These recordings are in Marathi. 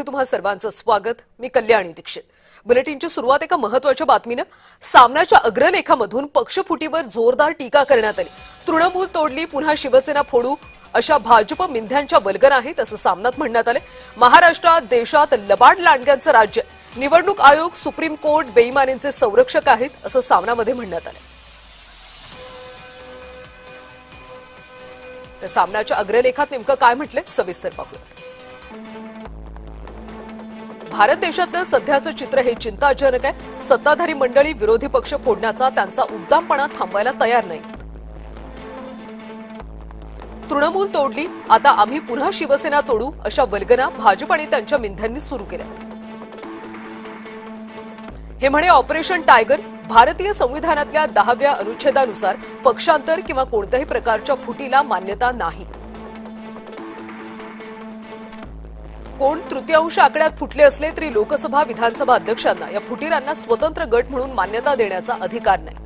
बुलेटिनमध्ये तुम्हा सर्वांचं स्वागत। मी कल्याणी दीक्षित। बुलेटिनची सुरुवात एका महत्त्वाच्या बातमीने। सामनाच्या अग्रलेखामधून पक्षफुटीवर जोरदार टीका करण्यात आली। तृणमूल तोडली पुन्हा शिवसेना फोडू अशा भाजप मिंध्यांच्या वल्गना आहेत असं सामनात म्हणण्यात आले। महाराष्ट्रात देशात लबाड लांडग्यांचं राज्य, निवडणूक आयोग सुप्रीम कोर्ट बेईमानींचे संरक्षक आहेत असं सामनामध्ये म्हणण्यात आले। तर सामनाच्या अग्रलेखात नेमकं काय म्हटले सविस्तर पाहूयात। भारत देशातलं सध्याचं चित्र हे चिंताजनक आहे। सत्ताधारी मंडळी विरोधी पक्ष फोडण्याचा त्यांचा उद्दामपणा थांबवायला तयार नाही। तृणमूल तोडली, आता आम्ही पुन्हा शिवसेना तोडू अशा वल्गना भाजप आणि त्यांच्या मिंध्यांनी सुरू केल्या। हे म्हणे ऑपरेशन टायगर। भारतीय संविधानातल्या 10व्या अनुच्छेदानुसार पक्षांतर किंवा कोणत्याही प्रकारच्या फुटीला मान्यता नाही। कोण तृतीयांश आकड्यात फुटले असले तरी लोकसभा विधानसभा अध्यक्षांना या फुटीरांना स्वतंत्र गट म्हणून मान्यता देण्याचा अधिकार नाही।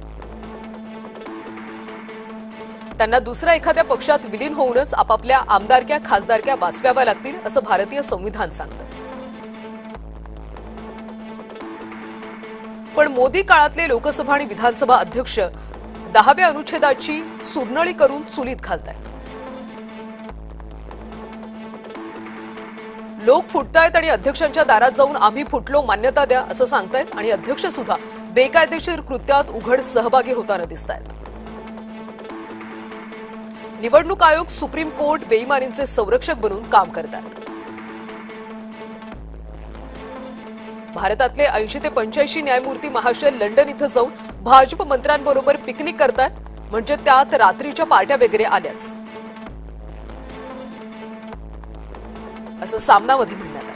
त्यांना दुसऱ्या एखाद्या पक्षात विलीन होऊनच आपापल्या आमदारक्या खासदारक्या वाचवाव्या लागतील असं भारतीय संविधान सांगतं। पण मोदी काळातले लोकसभा आणि विधानसभा अध्यक्ष 10व्या अनुच्छेदाची सुरनळी करून चुलीत घालतायत। लोक फुटतायत आणि अध्यक्षांच्या दारात जाऊन आम्ही फुटलो मान्यता द्या असं सांगतायत आणि अध्यक्ष सुद्धा बेकायदेशीर कृत्यात उघड सहभागी होताना दिसतायत। निवडणूक आयोग सुप्रीम कोर्ट बेईमानींचे संरक्षक बनून काम करतात। भारतातले 80 ते 85 न्यायमूर्ती महाशय लंडन इथं जाऊन भाजप मंत्र्यांबरोबर पिकनिक करतात, म्हणजे त्यात रात्रीच्या पार्ट्या वगैरे आल्याच असं सामनामध्ये म्हणण्यात